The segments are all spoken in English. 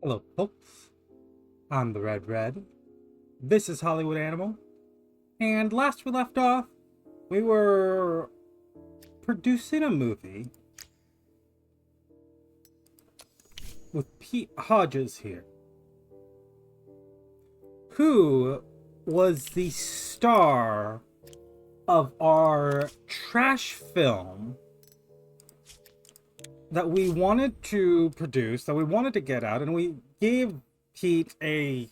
Hello, folks. I'm the Red Red. This is Hollywood Animal. And last we left off, we were producing a movie with Pete Hodges here, who was the star of our trash film that we wanted to produce, that we wanted to get out, and we gave Pete a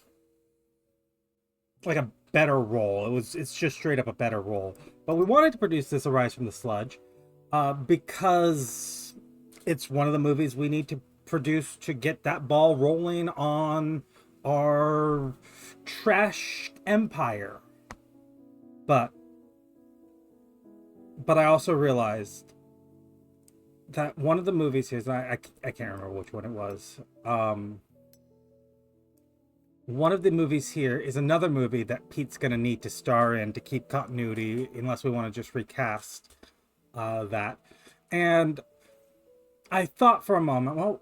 better role. It's just straight up a better role. But we wanted to produce this Arise from the Sludge because it's one of the movies we need to produce to get that ball rolling on our trash empire. But I also realized that one of the movies here, I can't remember which one it was. One of the movies here is another movie that Pete's going to need to star in to keep continuity, unless we want to just recast that. And I thought for a moment, well,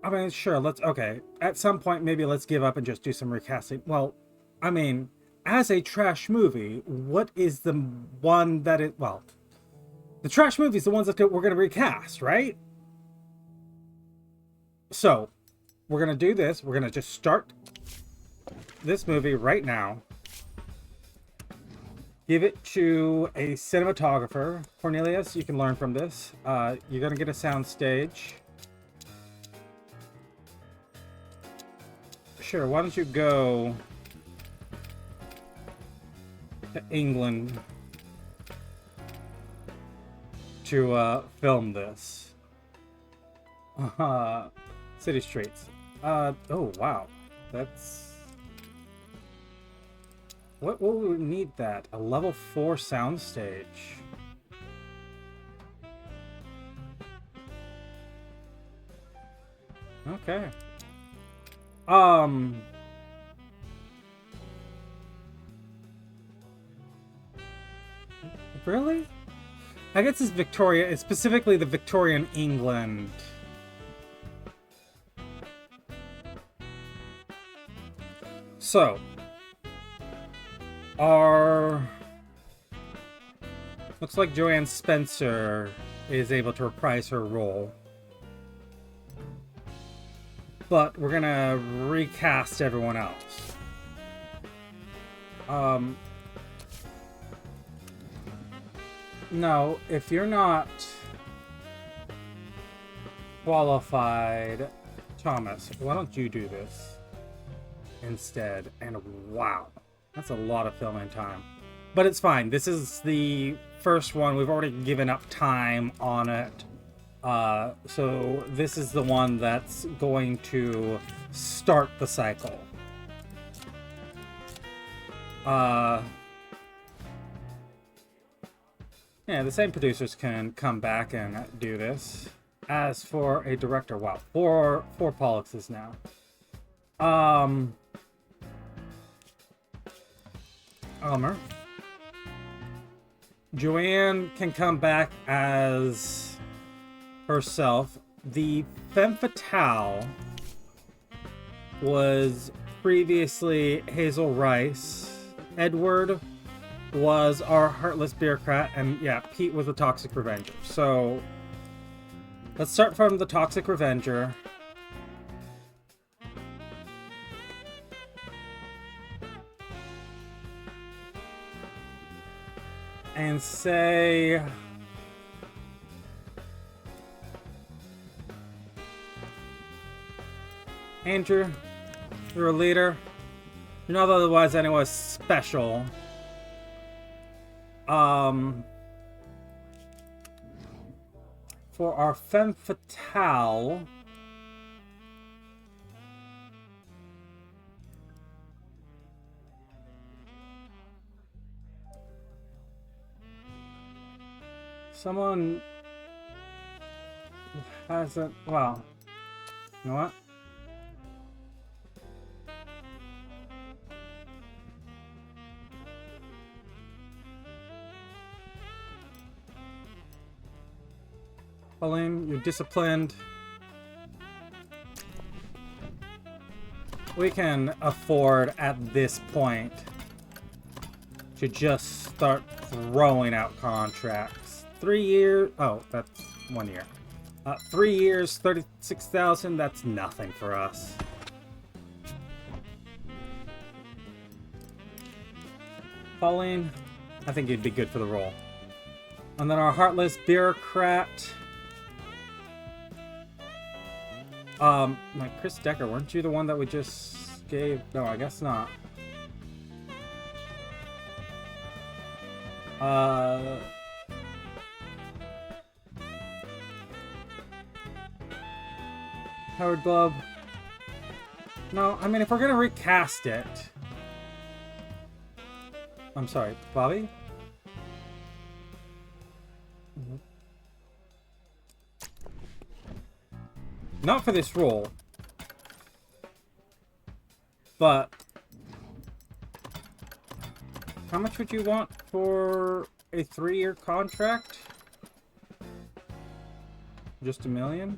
I mean, sure, okay, at some point, maybe let's give up and just do some recasting. Well, I mean, as a trash movie, what is the one that it, well, the trash movies, the ones that we're going to recast, right? So, we're going to do this. We're going to just start this movie right now. Give it to a cinematographer. Cornelius, you can learn from this. You're going to get a sound stage. Sure, why don't you go to England to film this. City streets. Oh, wow. That's... What will we need that? A level 4 soundstage. Okay. Really? I guess it's Victoria, it's specifically the Victorian England. So, looks like Joanne Spencer is able to reprise her role. But we're gonna recast everyone else. No, if you're not qualified, Thomas, why don't you do this instead? And wow, that's a lot of filming time. But it's fine. This is the first one. We've already given up time on it. So this is the one that's going to start the cycle. Yeah, the same producers can come back and do this. As for a director, wow, four Pollux now. Elmer. Joanne can come back as herself. The femme fatale was previously Hazel Rice. Edward was our heartless bureaucrat, and yeah, Pete was the Toxic Revenger. So let's start from the Toxic Revenger. And say... Andrew, you're a leader. You're not otherwise anyone special. For our femme fatale, someone hasn't, well, you know what? Pauline, you're disciplined. we can afford at this point to just start throwing out contracts. 3 years. Oh, that's 1 year. 3 years, 36,000. That's nothing for us. Pauline, I think you'd be good for the role. And then our heartless bureaucrat. Like Chris Decker, weren't you the one that we just gave? No, I guess not. Howard Glove. No, I mean, if we're gonna recast it. I'm sorry, Bobby? Not for this role. But how much would you want for a 3-year contract? Just $1 million?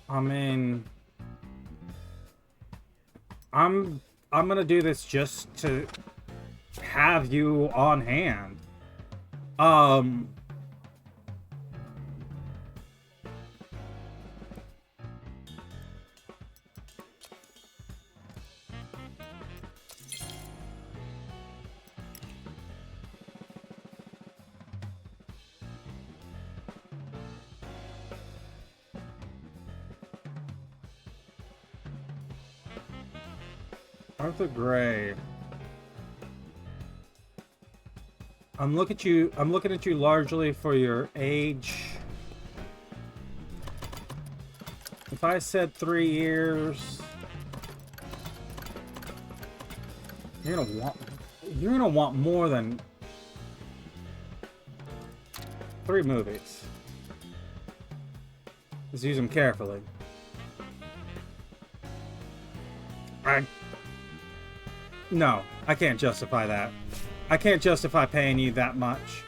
I mean, I'm gonna do this just to have you on hand. Arthur Gray. I'm looking at you largely for your age. If I said 3 years, you're gonna want more than 3 movies. Just use them carefully. No, I can't justify that. I can't justify paying you that much.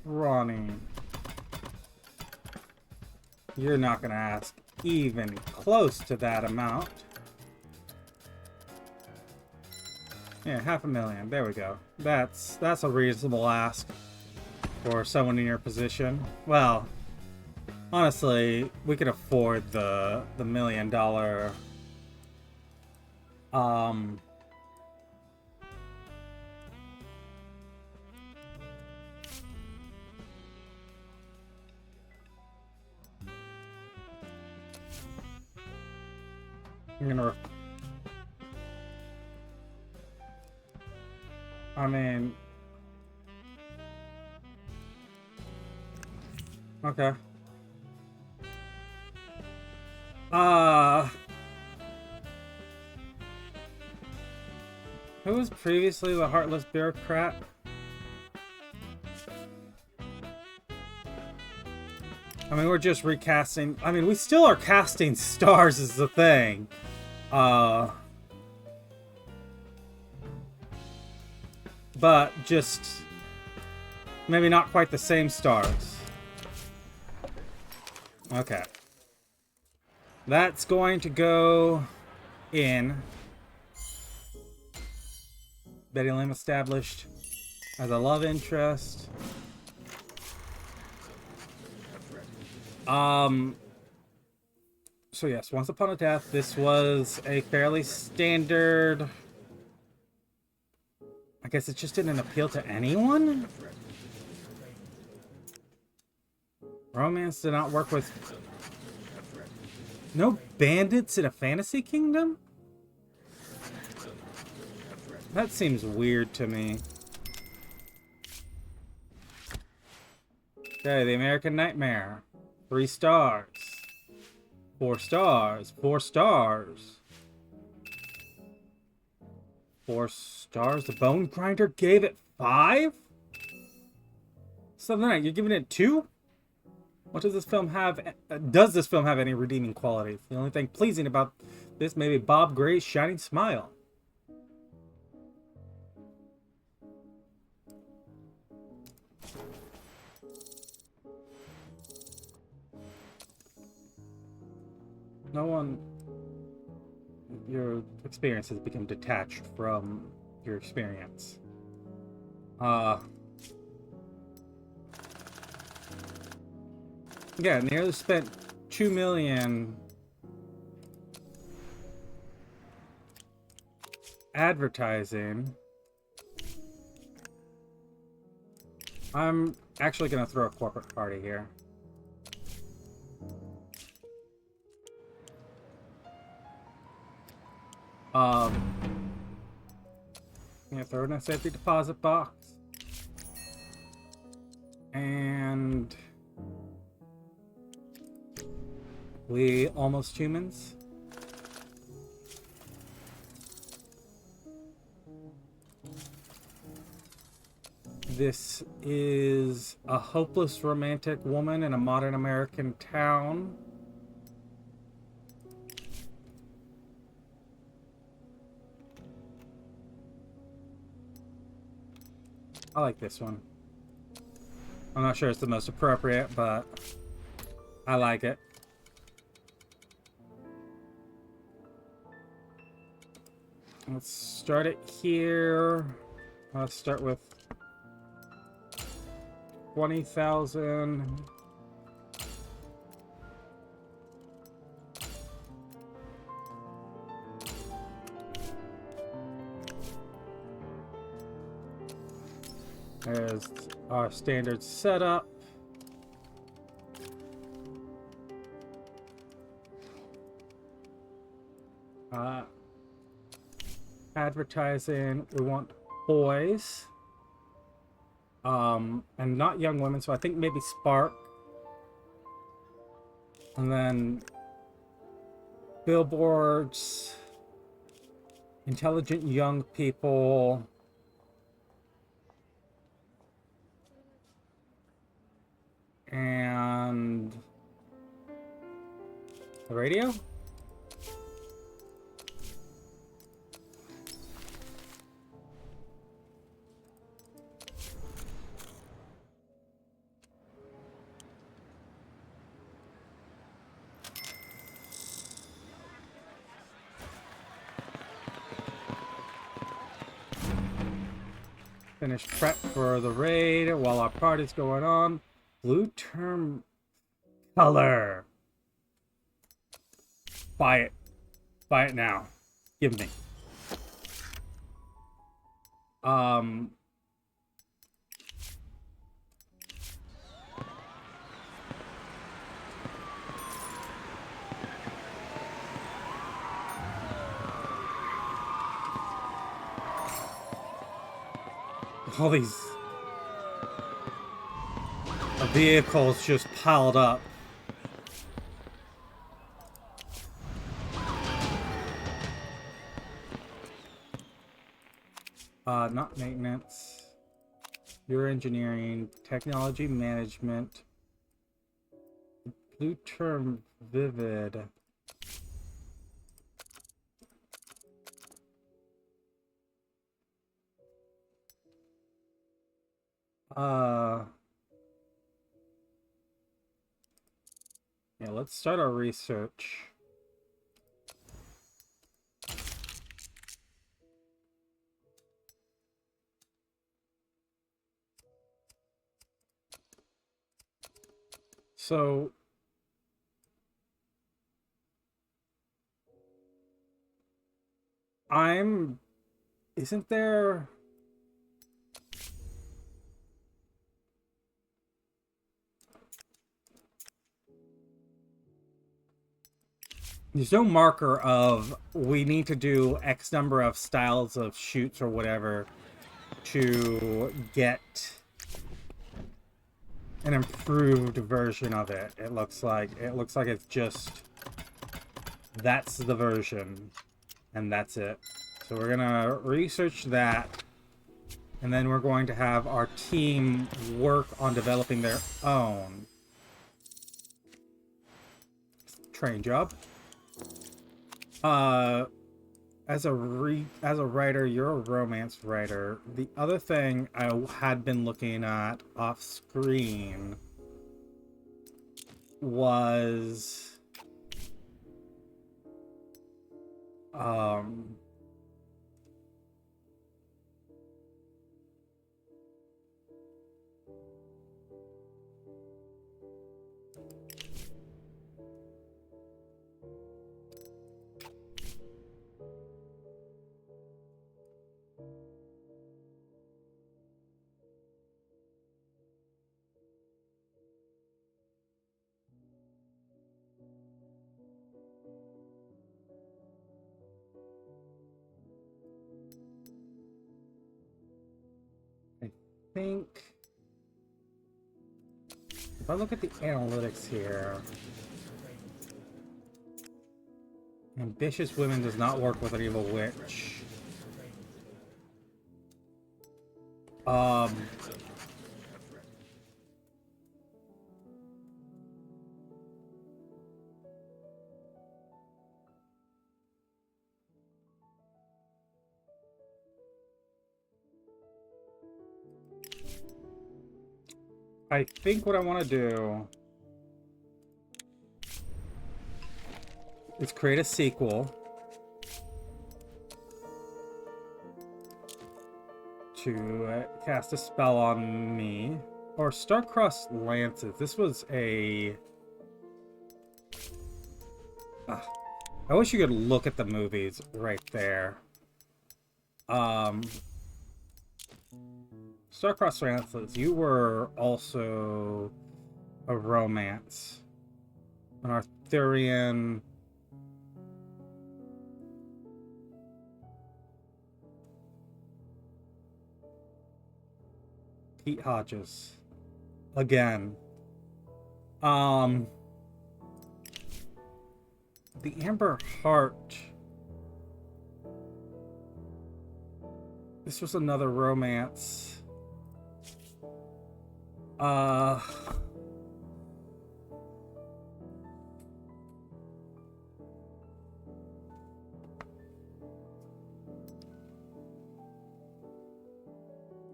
Ronnie. You're not gonna ask even close to that amount. Yeah, $500,000. There we go. That's a reasonable ask for someone in your position. Well, honestly, we could afford the $1 million. I'm gonna. I mean. Okay. Who was previously the heartless bureaucrat? I mean, we're just recasting. I mean, we still are casting stars is the thing. But just maybe not quite the same stars. Okay. That's going to go in. Betty Lim established as a love interest. So yes, Once Upon a Death, this was a fairly standard... I guess it just didn't appeal to anyone? Romance did not work with... No bandits in a fantasy kingdom? That seems weird to me. Okay, The American Nightmare. 3 stars. 4 stars. 4 stars. 4 stars. The Bone Grinder gave it 5? Something like that. You're giving it 2? What does this film have? Does this film have any redeeming qualities? The only thing pleasing about this may be Bob Gray's shining smile. No one... Your experience has become detached from your experience. Yeah, nearly spent 2 million advertising. I'm actually gonna throw a corporate party here. Yeah, throw in a safety deposit box. And we almost humans. This is a hopeless romantic woman in a modern American town. I like this one. I'm not sure it's the most appropriate, but I like it. Let's start it here. Let's start with 20,000. There's our standard setup. Advertising, we want boys. And not young women, so I think maybe Spark. And then billboards, intelligent young people. And the radio? Finish prep for the raid while our party's going on. Blue term color. Buy it. Buy it now. Give me. All these vehicles just piled up. Not maintenance. Your engineering, technology management. Blue term vivid. Yeah, let's start our research. So isn't there there's no marker of we need to do X number of styles of shoots or whatever to get an improved version of it. It looks like it's just that's the version and that's it. So we're gonna research that, and then we're going to have our team work on developing their own train job. As a writer, you're a romance writer. The other thing I had been looking at off screen was I think if I look at the analytics here, ambitious women does not work with an evil witch. I think what I want to do is create a sequel to cast a spell on me. Or Star-Crossed Lances. This was a... I wish you could look at the movies right there. Star-Crossed Lances, you were also a romance. An Arthurian... Pete Hodges. Again. The Amber Heart. This was another romance.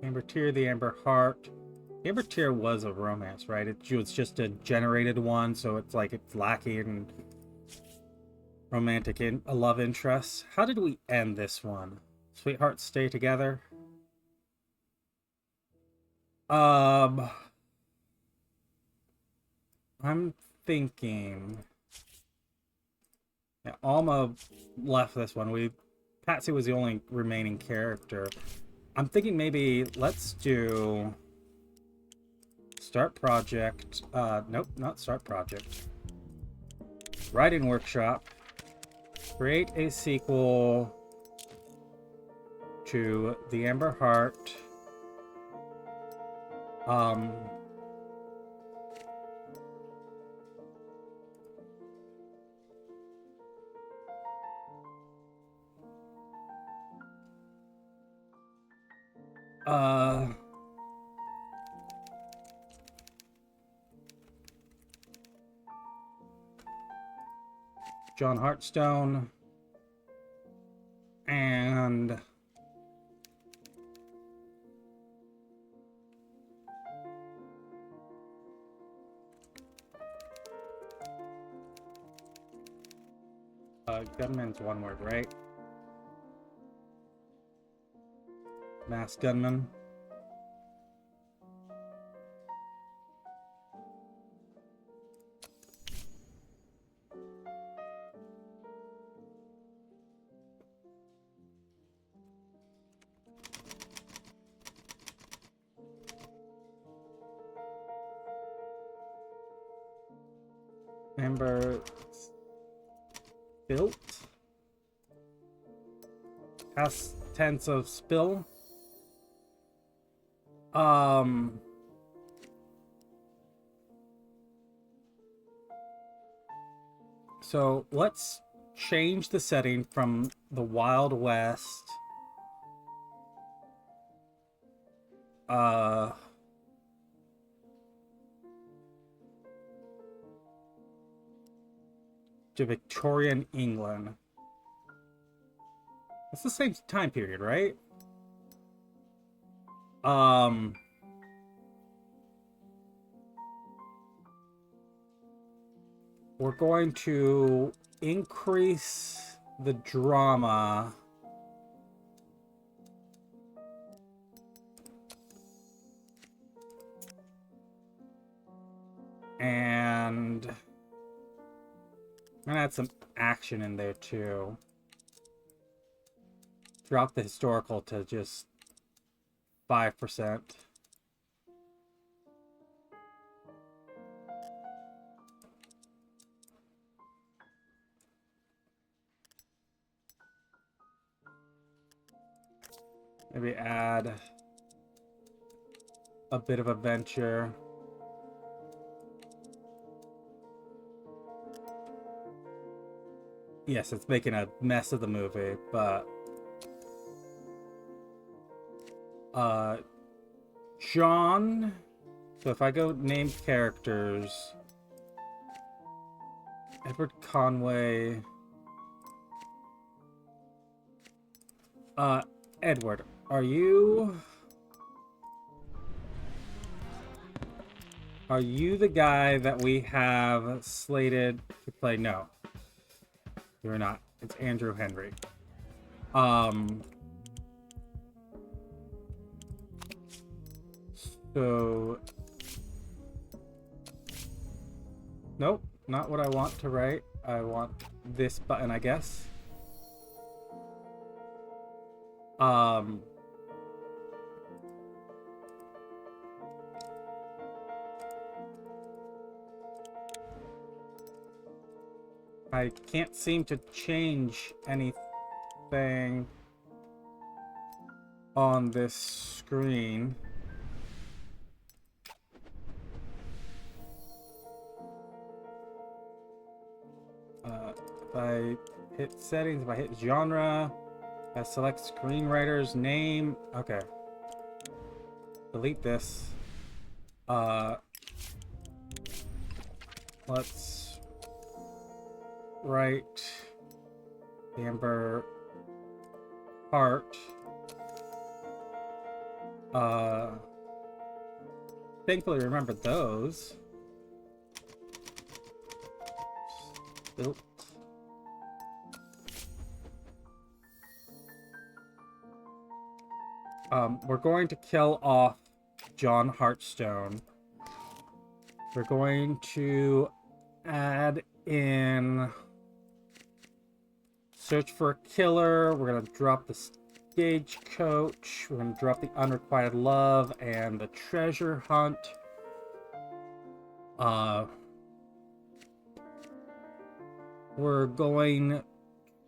Amber Tear, the Amber Heart. The Amber Tear was a romance, right? It was just a generated one, so it's like it's lacking in romantic in a love interest. How did we end this one? Sweethearts stay together. I'm thinking. Yeah, Alma left this one. Patsy was the only remaining character. I'm thinking maybe let's do start project. Nope, not start project. Writing workshop. Create a sequel to The Amber Heart. John Heartstone and gunman's one word, right? Masked gunman. Amber Spilt. Past tense of spill. So let's change the setting from the Wild West to Victorian England. It's the same time period, right? We're going to increase the drama and I'm gonna add some action in there too. Drop the historical to just 5%. Maybe add a bit of adventure. Yes, it's making a mess of the movie, but John. So if I go name characters, Edward Conway. Edward, are you the guy that we have slated to play? No, you're not. It's Andrew Henry. So nope, not what I want to write. I want this button, I guess. I can't seem to change anything on this screen. If I hit settings, if I hit genre, I select screenwriter's name. Okay. Delete this. Let's write Amber Hart. Thankfully remembered those. Spilt. We're going to kill off John Heartstone. We're going to add in search for a killer. We're going to drop the stagecoach. We're going to drop the unrequited love and the treasure hunt. We're going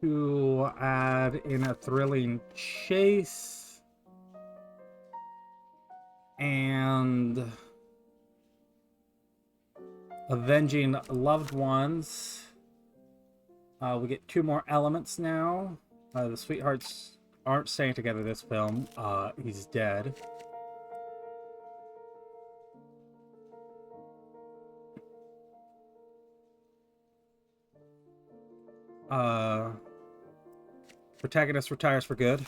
to add in a thrilling chase and avenging loved ones. We get 2 more elements now. The sweethearts aren't staying together this film. He's dead. Protagonist retires for good.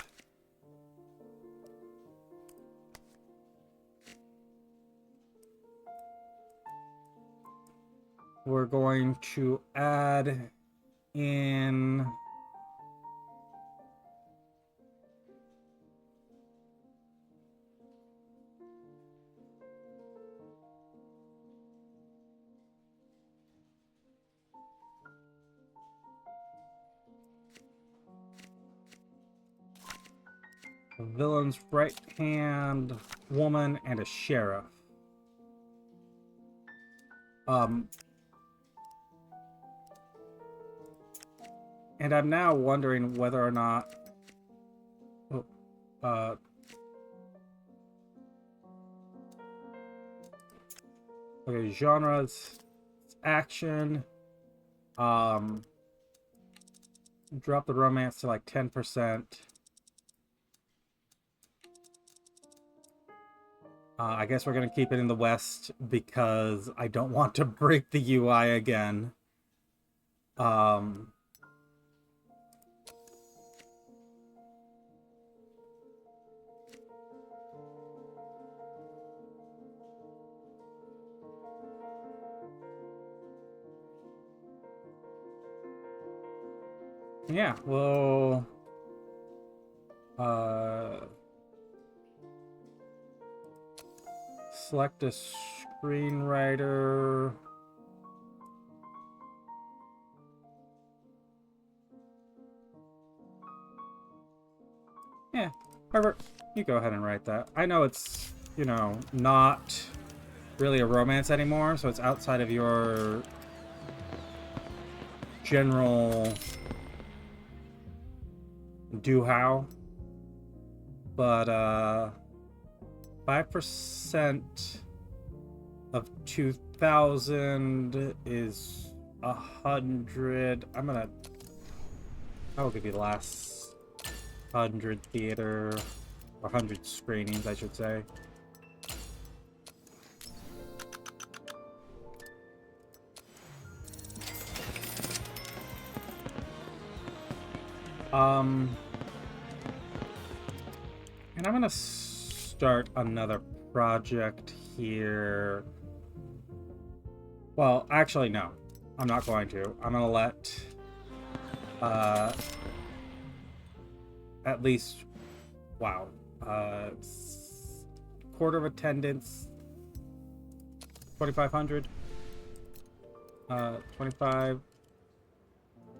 We're going to add in a villain's right-hand woman and a sheriff. And I'm now wondering whether or not okay, genres, action, drop the romance to like 10%. I guess we're going to keep it in the West because I don't want to break the UI again. Yeah, well... select a screenwriter. Yeah, Herbert, you go ahead and write that. I know it's, you know, not really a romance anymore, so it's outside of your general do-how. But, 5% of 2,000 is 100. I will give you the last 100 theater, or 100 screenings, I should say. And I'm gonna start another project here. Well, actually, no. I'm not going to. I'm gonna let at least, wow, quarter of attendance, 2,500, 25,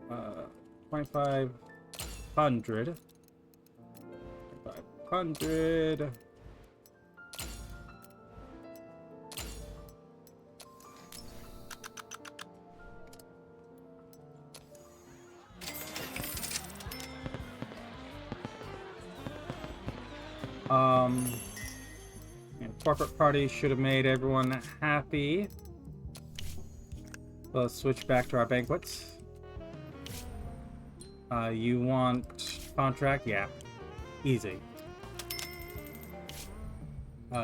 2,500, 2,500. And corporate party should have made everyone happy. Let's switch back to our banquets. You want contract? Yeah. Easy.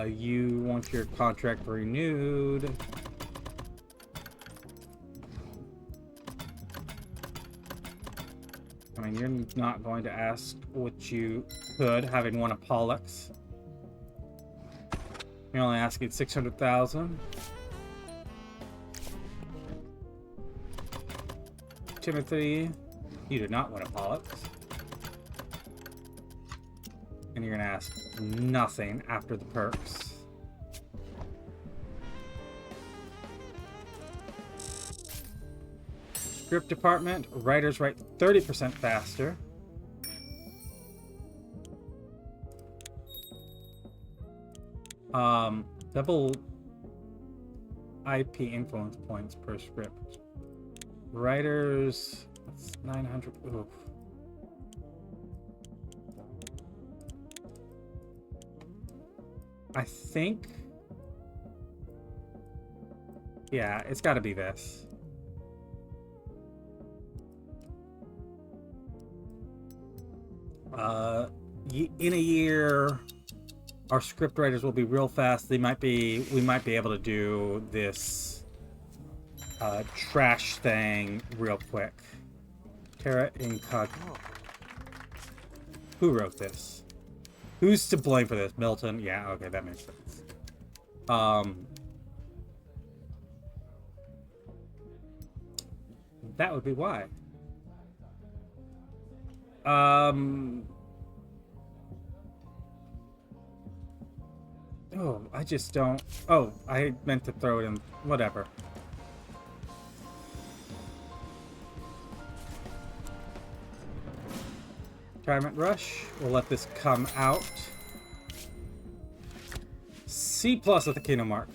You want your contract renewed. I mean, you're not going to ask what you could, having won a Pollux. You're only asking 600,000. Timothy, you did not win a Pollux. And you're gonna ask nothing after the perks. Script department, writers write 30% faster. Double IP influence points per script. Writers, that's 900. Oof. I think, yeah, it's got to be this. In a year, our script writers will be real fast. We might be able to do this trash thing real quick. Terra Incognita. Who wrote this? Who's to blame for this? Milton? Yeah, okay, that makes sense. That would be why. Oh, I just don't... Oh, I meant to throw it in... Whatever. Retirement Rush. We'll let this come out. C+ at the Kino mark.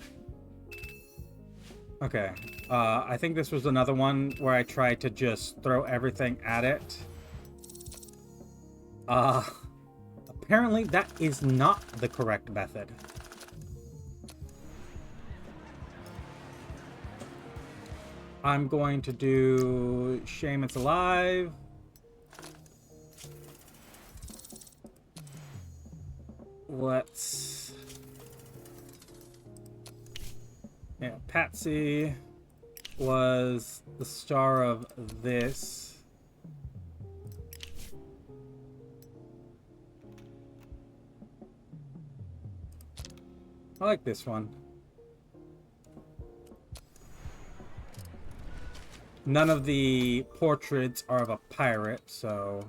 Okay. I think this was another one where I tried to just throw everything at it. Apparently that is not the correct method. I'm going to do Shame It's Alive. let's... Yeah, Patsy was the star of this. I like this one. None of the portraits are of a pirate, so...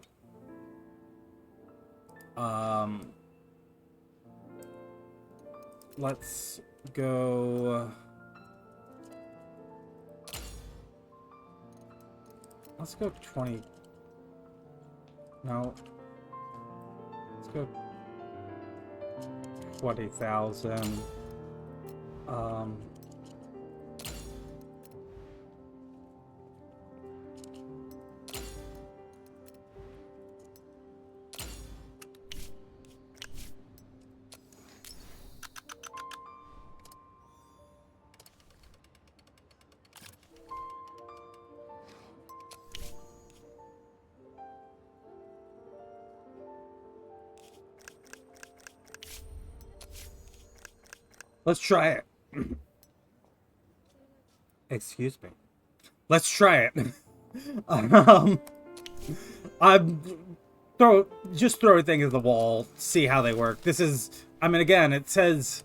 let's go... Let's go 20... No. Let's go 20,000. Let's try it. Excuse me. Let's try it. I'm just throw things at the wall, see how they work. This is, I mean, again, it says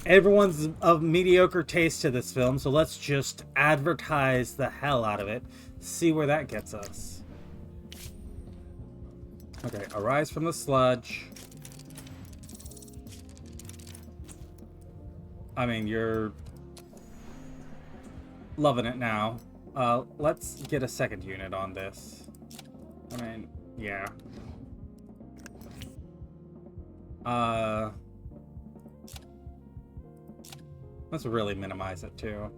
everyone's of mediocre taste to this film, so let's just advertise the hell out of it. See where that gets us. Okay, arise from the sludge. I mean, you're loving it now. Let's get a second unit on this. I mean, yeah. Let's really minimize it too.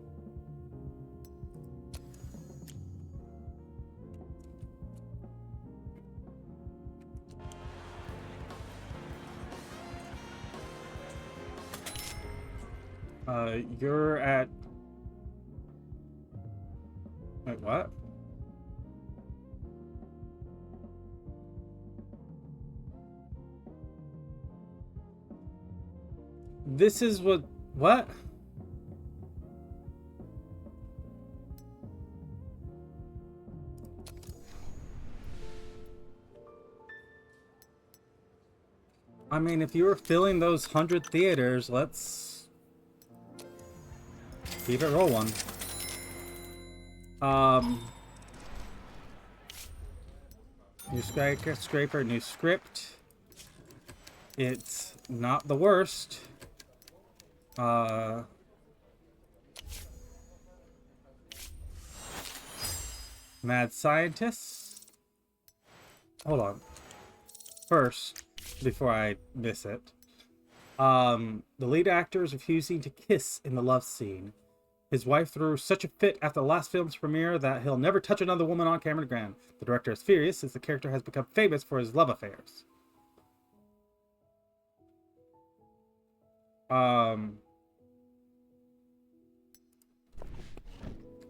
You're at... Wait, what? This is what... What? I mean, if you were filling those 100 theaters, let's... keep it rolling. New scraper, new script. It's not the worst. Mad scientists. Hold on. First, before I miss it. The lead actor is refusing to kiss in the love scene. His wife threw such a fit after the last film's premiere that he'll never touch another woman on camera again. The director is furious since the character has become famous for his love affairs. I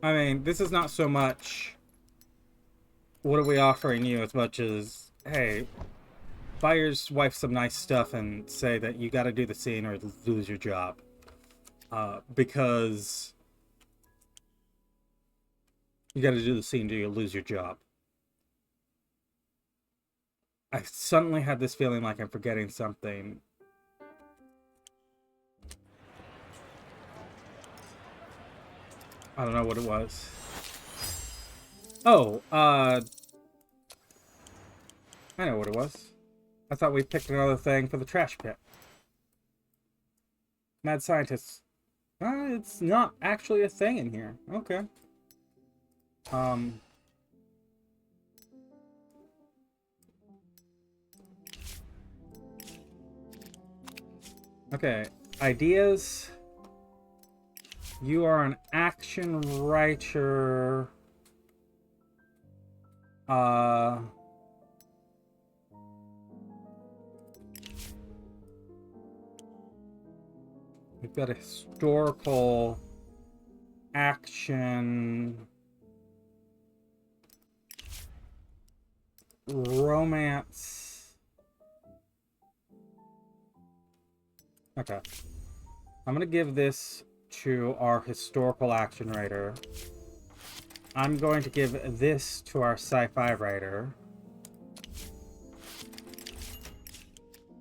mean, this is not so much what are we offering you as much as, hey, buy your wife some nice stuff and say that you got to do the scene or lose your job. Because you got to do the scene or you'll lose your job. I suddenly had this feeling like I'm forgetting something. I don't know what it was. Oh, I know what it was. I thought we picked another thing for the trash pit. Mad scientists. It's not actually a thing in here. Okay. Okay. Ideas. You are an action writer. We've got a historical action romance Okay. I'm gonna give this to our historical action writer. I'm going to give this to our sci-fi writer.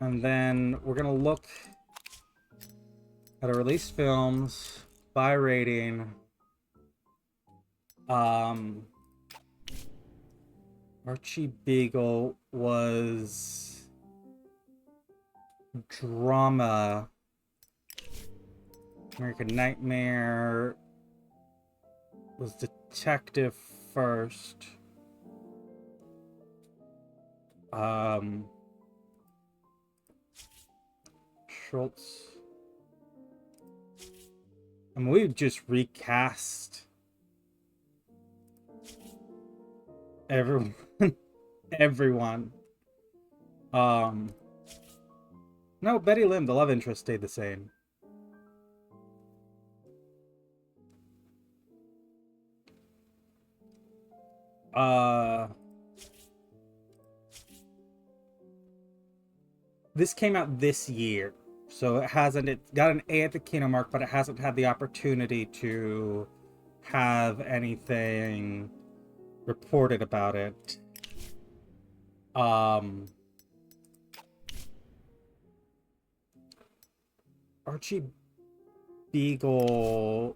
And then we're gonna look at our released films by rating. Archie Beagle was drama. American Nightmare was detective first. Schultz. I mean, we've just recast everyone. Everyone. No, Betty Lim, the love interest, stayed the same. This came out this year, so it got an A at the Kino mark, but it hasn't had the opportunity to have anything reported about it. Archie Beagle.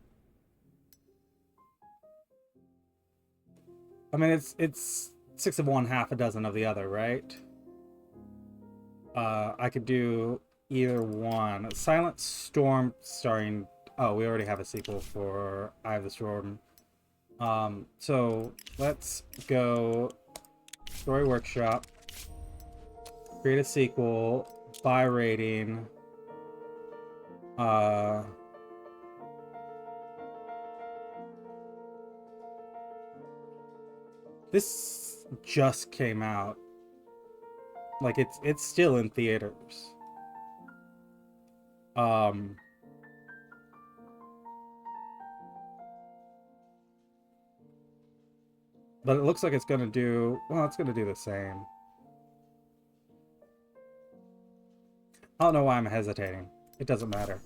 I mean, it's 6 of one, half a dozen of the other, right? I could do either one. Silent Storm starring... Oh, we already have a sequel for Eye of the Storm. So let's go Story Workshop, create a sequel, buy rating. This just came out. Like, it's still in theaters. But it looks like it's gonna do... Well, it's gonna do the same. I don't know why I'm hesitating. It doesn't matter.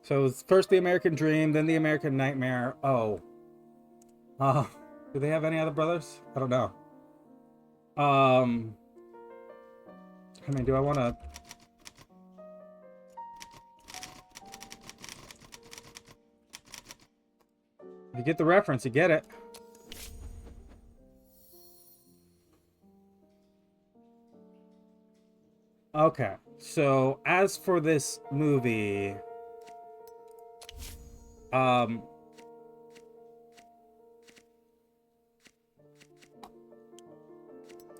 So it's first the American Dream, then the American Nightmare. Oh. Do they have any other brothers? I don't know. I mean, do I want to... If you get the reference, you get it. Okay, so as for this movie, I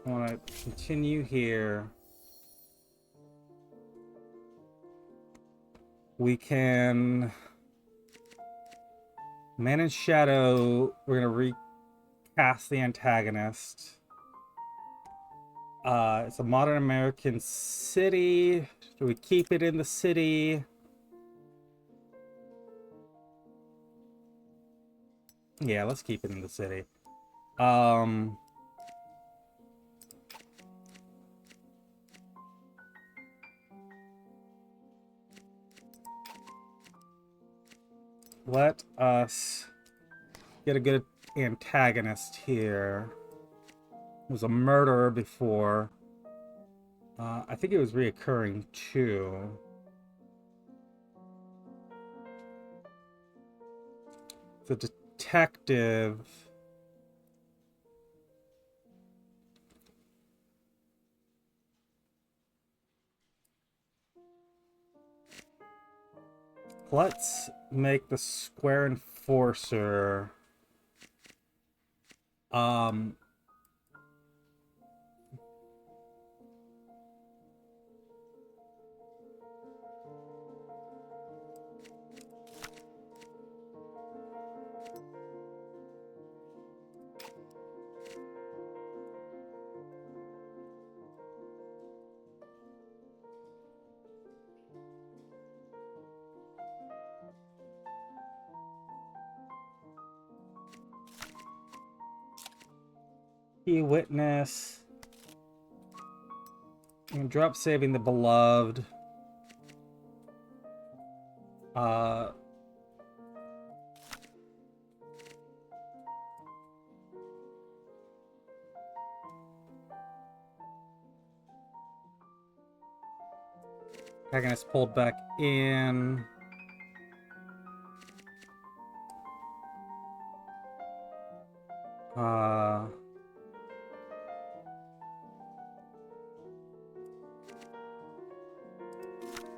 want to continue here. We can... Man in Shadow, we're going to recast the antagonist. It's a modern American city. Do we keep it in the city? Yeah, let's keep it in the city. Let us get a good antagonist here. Was a murderer before. I think it was reoccurring too. The detective. Let's make the square enforcer. Key witness. And drop saving the beloved. Protagonist pulled back in.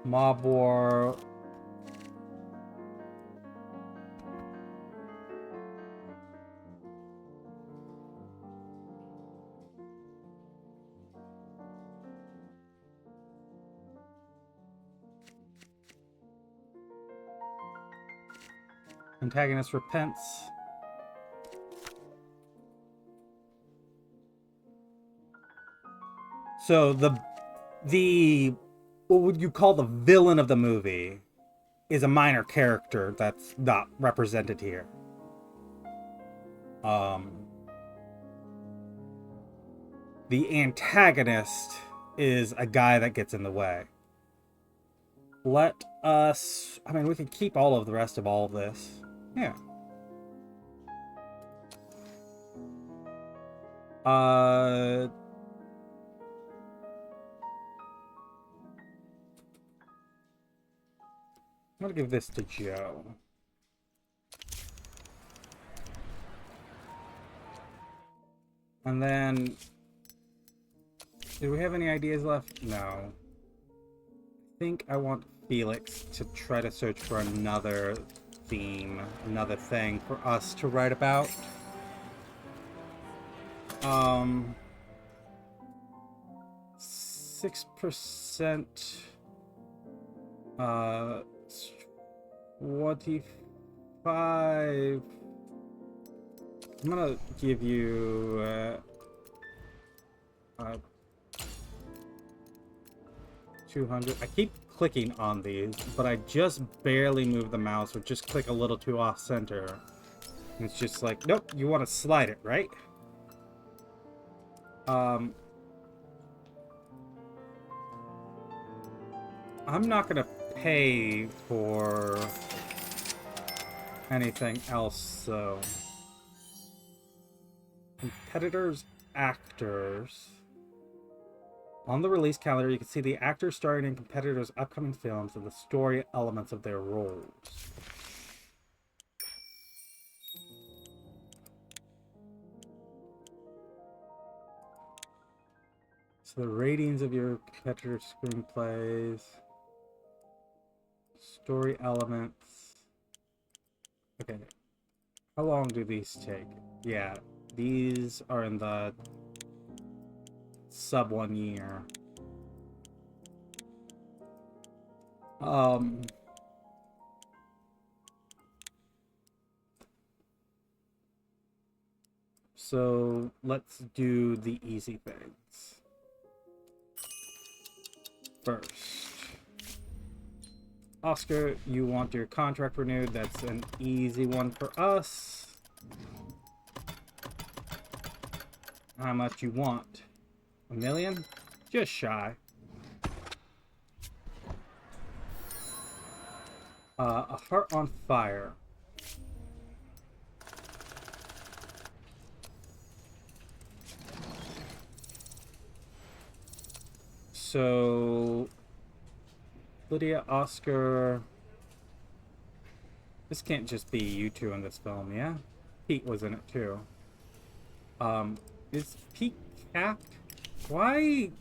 Mob War. Antagonist repents. So the what would you call the villain of the movie is a minor character that's not represented here. The antagonist is a guy that gets in the way. Let us... I mean, we can keep all of the rest of all of this. Yeah. I'm gonna give this to Joe. And then... do we have any ideas left? No. I think I want Felix to try to search for another theme, another thing for us to write about. 6%, 25. I'm gonna give you 200. I keep clicking on these, but I just barely move the mouse or just click a little too off center. And it's just like, nope, you want to slide it, right? I'm not gonna pay for anything else, though. Competitors, actors. On the release calendar, you can see the actors starring in competitors' upcoming films and the story elements of their roles. So the ratings of your competitor screenplays, story elements. Okay, how long do these take? Yeah, these are in the sub 1 year. So let's do the easy things first. Oscar, you want your contract renewed. That's an easy one for us. How much you want? $1 million? Just shy. A Heart on Fire. So, Lydia, Oscar. This can't just be you two in this film, yeah? Pete was in it too. Is Pete capped? Why?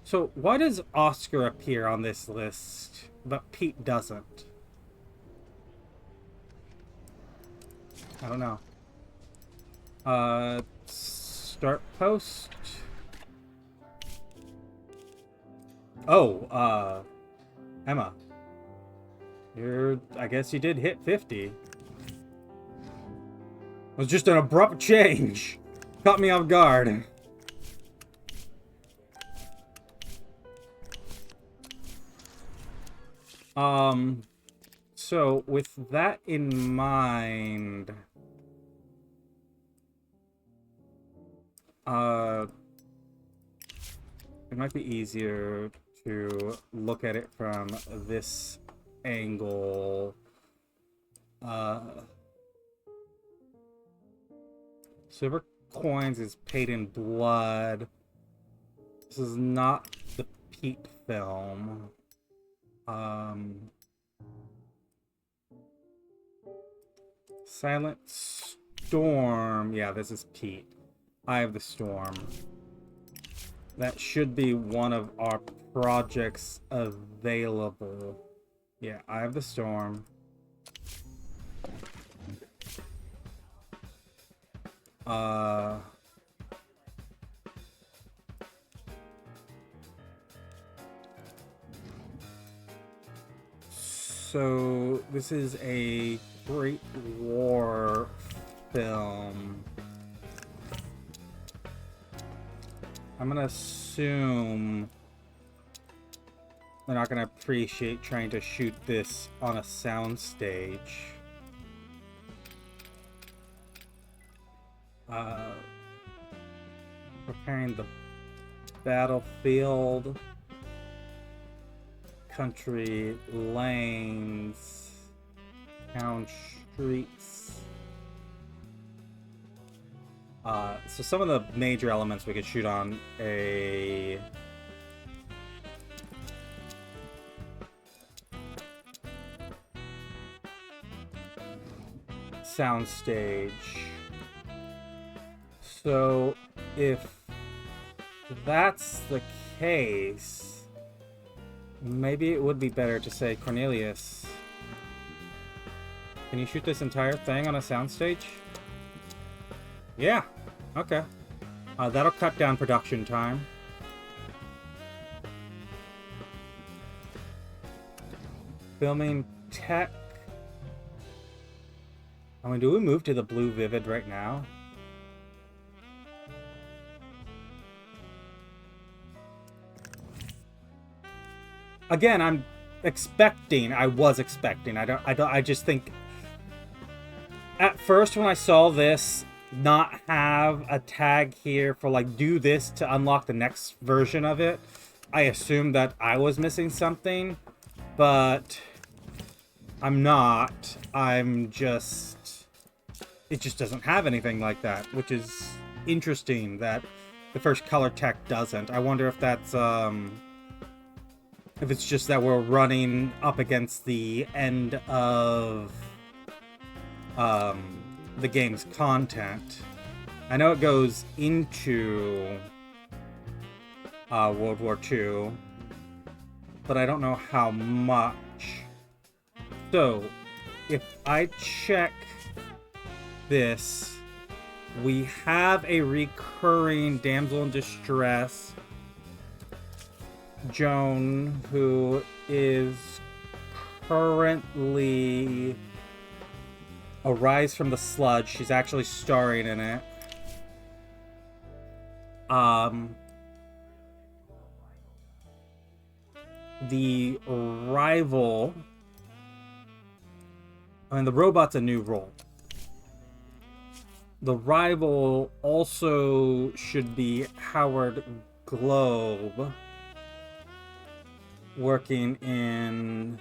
So, why does Oscar appear on this list, but Pete doesn't? I don't know. Start post. Oh, Emma. I guess you did hit 50. It was just an abrupt change. Caught me off guard. So with that in mind, It might be easier to look at it from this angle. Silver coins is paid in blood. This is not the Pete film. Silent Storm. Yeah, this is Pete. Eye of the Storm. That should be one of our projects available. Yeah, Eye of the Storm. So this is a Great War film. I'm gonna assume they're not gonna appreciate trying to shoot this on a soundstage. Preparing the battlefield, country lanes, town streets. So some of the major elements we could shoot on a soundstage. So if that's the case, maybe it would be better to say, Cornelius, can you shoot this entire thing on a soundstage? Yeah, okay. That'll cut down production time. Filming tech. I mean, do we move to the blue vivid right now? Again, I was expecting. I just think at first when I saw this not have a tag here for like do this to unlock the next version of it, I assumed that I was missing something, but I'm not. It just doesn't have anything like that, which is interesting that the first color tech doesn't. I wonder if that's if it's just that we're running up against the end of the game's content. I know it goes into World War II, but I don't know how much. So, if I check this, we have a recurring damsel in distress, Joan, who is currently Arise from the Sludge. She's actually starring in it. The rival... I mean, the robot's a new role. The rival also should be Howard Globe, working in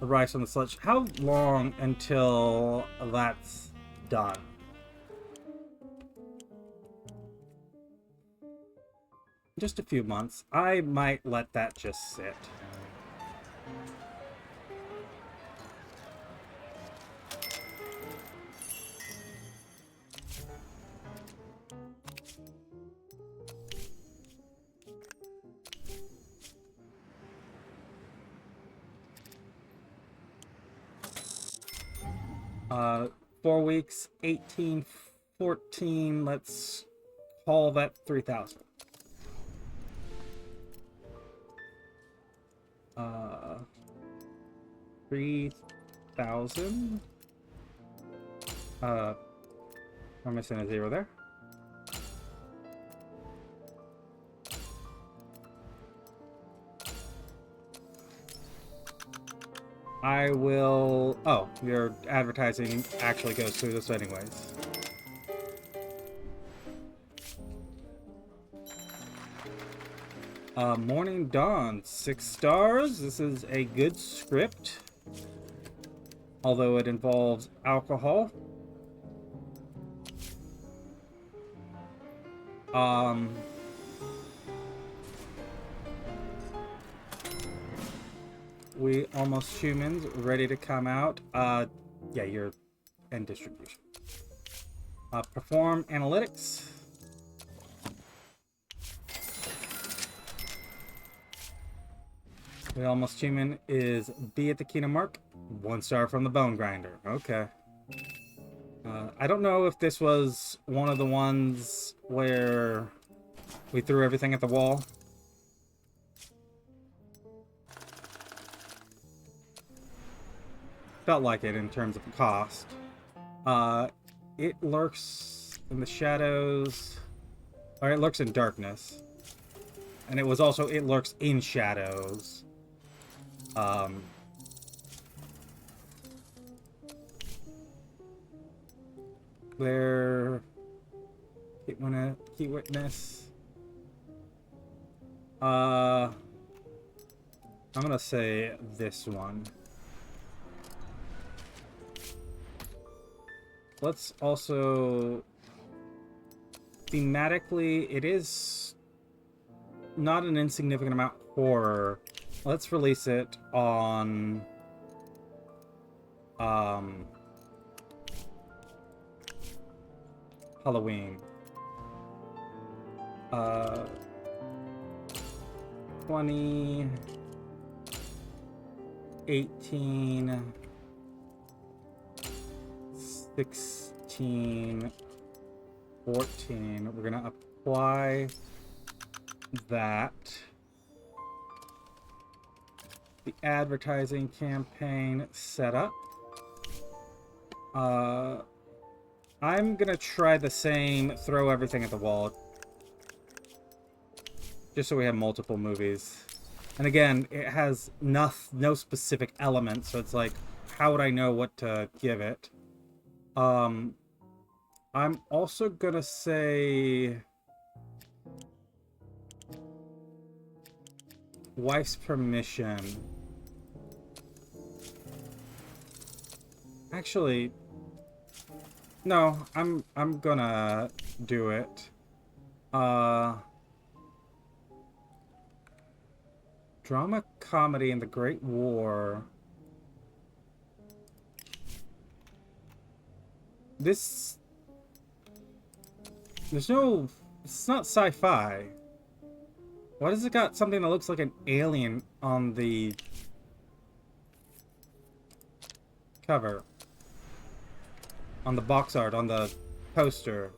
Arise from the Sludge. How long until that's done? Just a few months. I might let that just sit. Uh, 4 weeks, 18, 14, let's call that 3,000. 3,000. We're missing a 0 there. I will... Oh, your advertising actually goes through this anyways. Morning Dawn, 6 stars. This is a good script, although it involves alcohol. We Almost Humans, ready to come out. Yeah, you're in distribution. Perform analytics. We Almost Human is B at the Kino mark. 1 star from the Bone Grinder. Okay. I don't know if this was one of the ones where we threw everything at the wall. Felt like it in terms of the cost. It lurks in the shadows, or it lurks in darkness. And it was also, it lurks in shadows. There, key witness. I'm gonna say this one. Let's also, thematically, it is not an insignificant amount horror. Let's release it on Halloween. 20, 18, 16, 14. We're gonna apply that. The advertising campaign set up. I'm gonna try the same, throw everything at the wall. Just so we have multiple movies. And again, it has no specific element, so it's like, how would I know what to give it? I'm also gonna say wife's permission. Actually, no, I'm gonna do it. Drama comedy in the Great War. This... There's no... It's not sci-fi. Why does it got something that looks like an alien on the cover? On the box art, on the poster.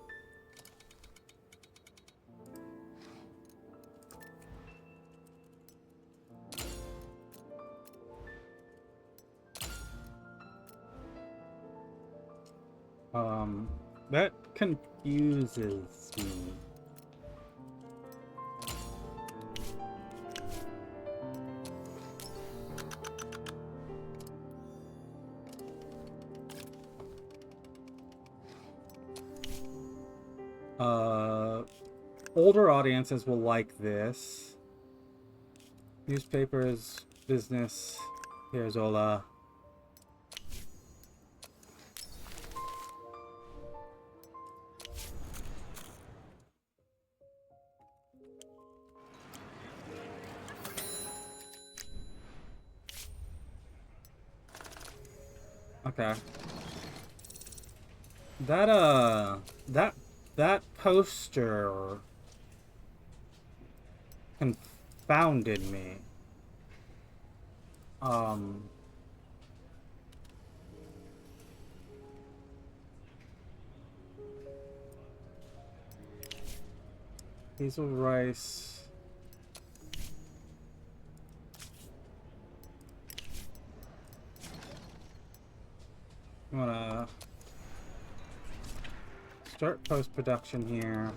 That confuses me. Older audiences will like this. Newspapers, business. Here's Ola. Okay. That poster confounded me. Hazel rice. I'm gonna start post-production here.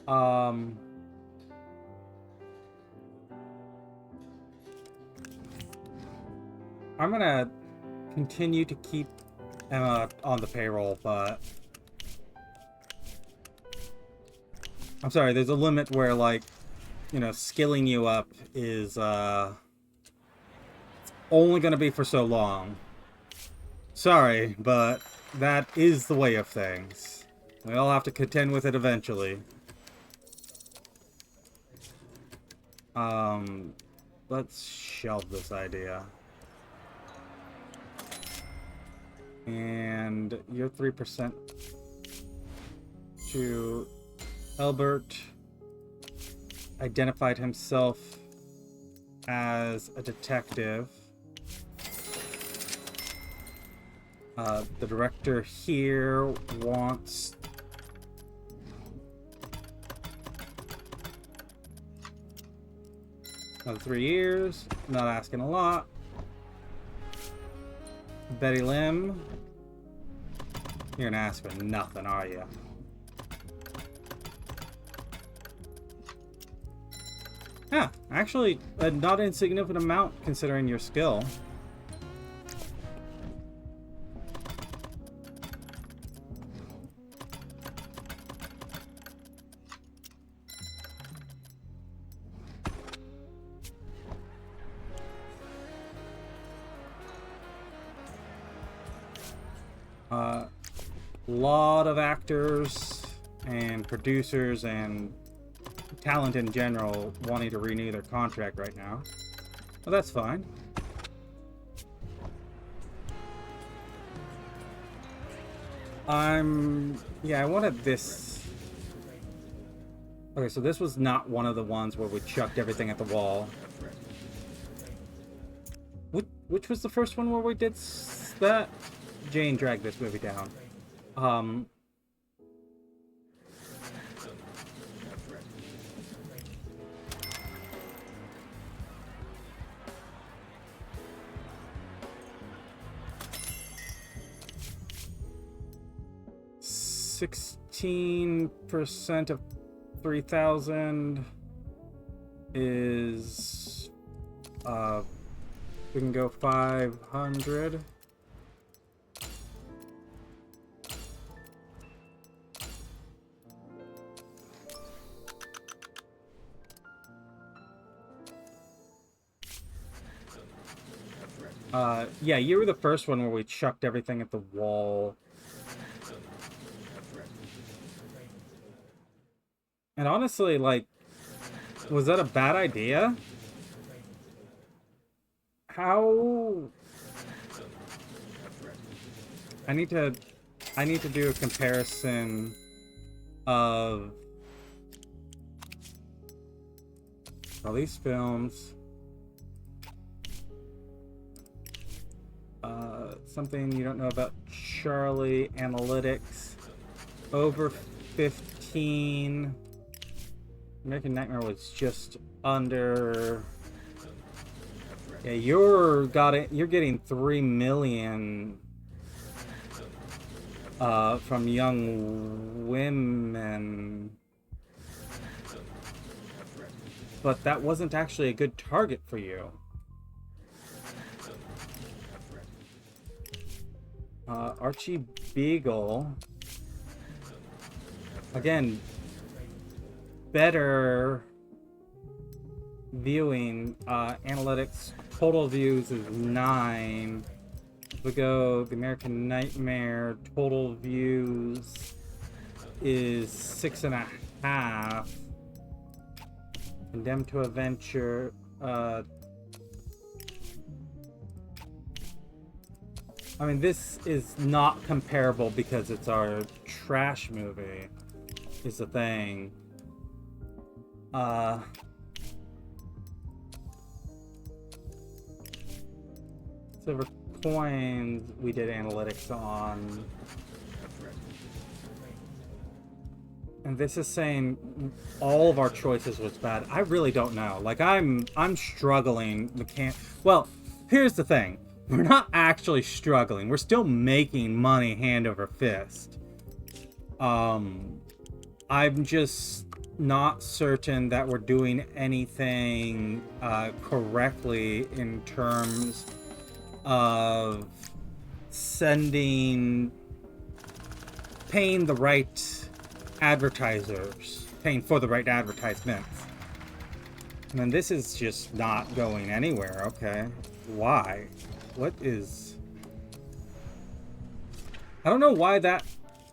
I'm gonna continue to keep Emma on the payroll, but I'm sorry, there's a limit where, like, you know, skilling you up is only going to be for so long. Sorry, but that is the way of things. We all have to contend with it eventually. Let's shelve this idea. And you're 3% to Elbert. Identified himself as a detective. The director here wants another 3 years. Not asking a lot. Betty Lim, you're gonna ask for nothing, are you? Yeah, actually, a not insignificant amount considering your skill. Lot of actors and producers and talent in general wanting to renew their contract right now. Well, that's fine. Yeah, I wanted this. Okay, so this was not one of the ones where we chucked everything at the wall. Which was the first one where we did that? Jane dragged this movie down. 16% of 3,000 is we can go 500. Yeah, you were the first one where we chucked everything at the wall. And honestly, like, was that a bad idea? How... I need to do a comparison of all these films. Something you don't know about Charlie analytics. Over 15. American Nightmare was just under. Yeah, you're getting 3 million from young women. But that wasn't actually a good target for you. Archie Beagle. Again, better viewing. Analytics, total views is 9. We go the American Nightmare, total views is 6.5. Condemned to a Venture, I mean, this is not comparable because it's our trash movie, is the thing. Silver Coins, we did analytics on. And this is saying all of our choices was bad. I really don't know. Like, I'm struggling. Well, here's the thing. We're not actually struggling. We're still making money hand over fist. I'm just not certain that we're doing anything correctly in terms of paying the right advertisers, paying for the right advertisements. And then this is just not going anywhere. Okay. Why? What is... I don't know why that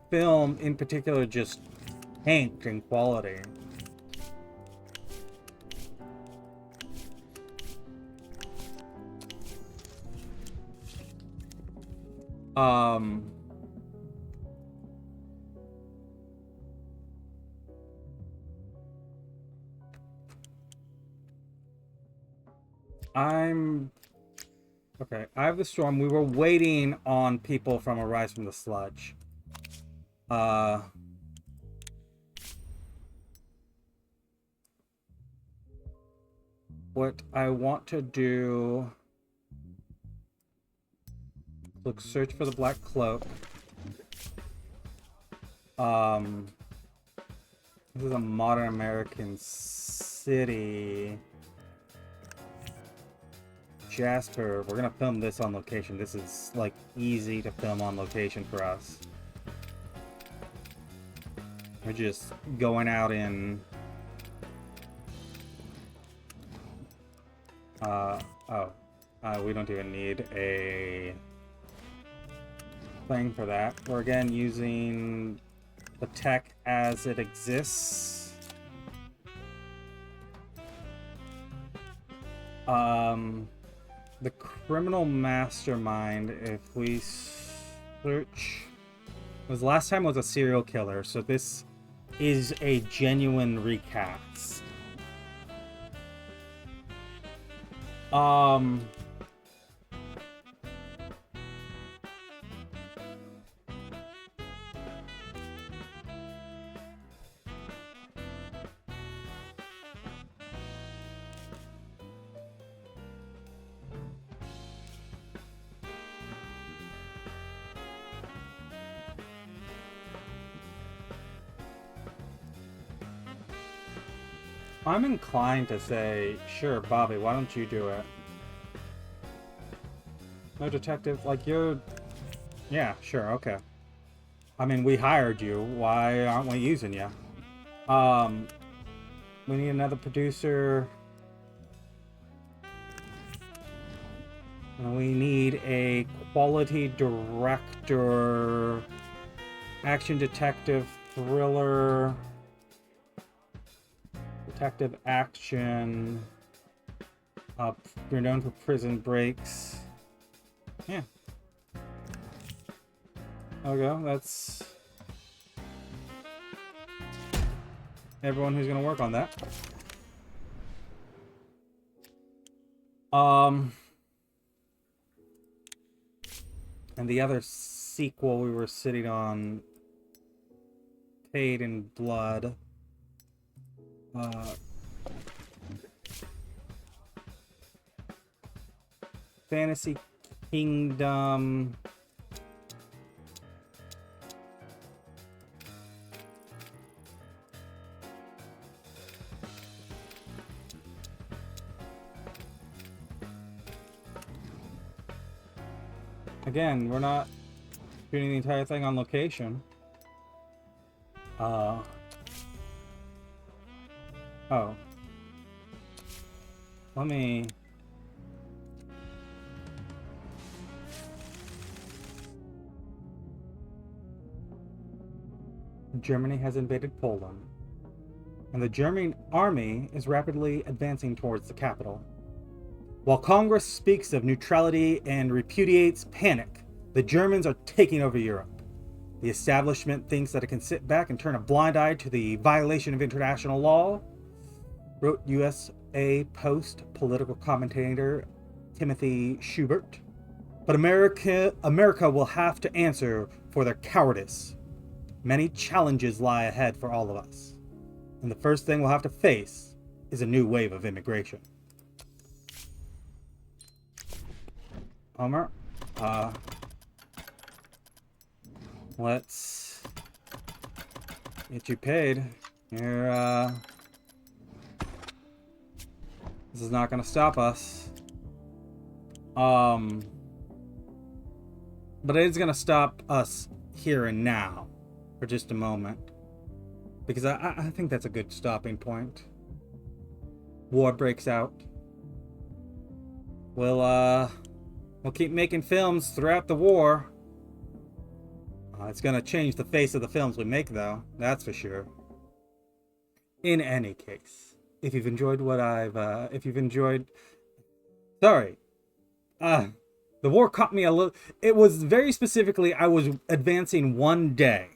film in particular just tanked in quality. Okay, I have the storm. We were waiting on people from Arise from the Sludge. What I want to do... Look, search for the Black Cloak. This is a modern American city. Jasper, we're gonna film this on location. This is like easy to film on location for us. We're just going out in we don't even need a thing for that. We're again using the tech as it exists. The criminal mastermind, if we search... Was last time was a serial killer, so this is a genuine recast. I'm inclined to say, sure, Bobby, why don't you do it? No detective, like you're... Yeah, sure, okay. I mean, we hired you. Why aren't we using you? We need another producer. And we need a quality director, action detective, thriller... Detective action. You're known for prison breaks. Yeah. There we go. That's everyone who's gonna work on that. And the other sequel we were sitting on, Paid in Blood. Fantasy Kingdom. Again, we're not shooting the entire thing on location. Oh. Let me... Germany has invaded Poland, and the German army is rapidly advancing towards the capital. While Congress speaks of neutrality and repudiates panic, the Germans are taking over Europe. The establishment thinks that it can sit back and turn a blind eye to the violation of international law, wrote USA Post political commentator Timothy Schubert. But America will have to answer for their cowardice. Many challenges lie ahead for all of us, and the first thing we'll have to face is a new wave of immigration. Homer, let's get you paid. You're, this is not gonna stop us. But it is gonna stop us here and now for just a moment, because I think that's a good stopping point. war breaks out. We'll keep making films throughout the war. It's gonna change the face of the films we make, though. That's for sure. In any case, if you've enjoyed sorry, the war caught me a little. It was very specifically, I was advancing one day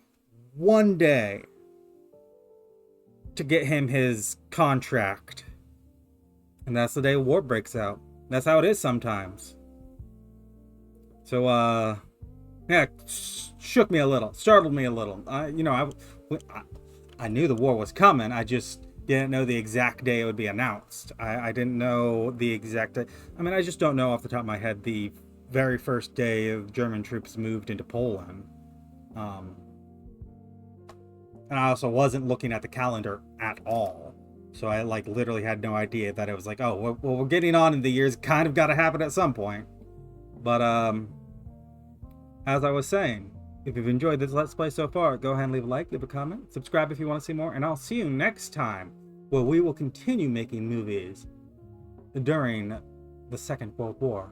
to get him his contract, and that's the day war breaks out. That's how it is sometimes. So, yeah, shook me a little, startled me a little. I knew the war was coming. I just didn't know the exact day it would be announced. I didn't know the exact day. I mean, I just don't know off the top of my head the very first day of German troops moved into Poland. And I also wasn't looking at the calendar at all. So I literally had no idea that it was like, oh, well, we're getting on in the years. Kind of got to happen at some point. But as I was saying, if you've enjoyed this Let's Play so far, go ahead and leave a like, leave a comment, subscribe if you want to see more, and I'll see you next time, where we will continue making movies during the Second World War.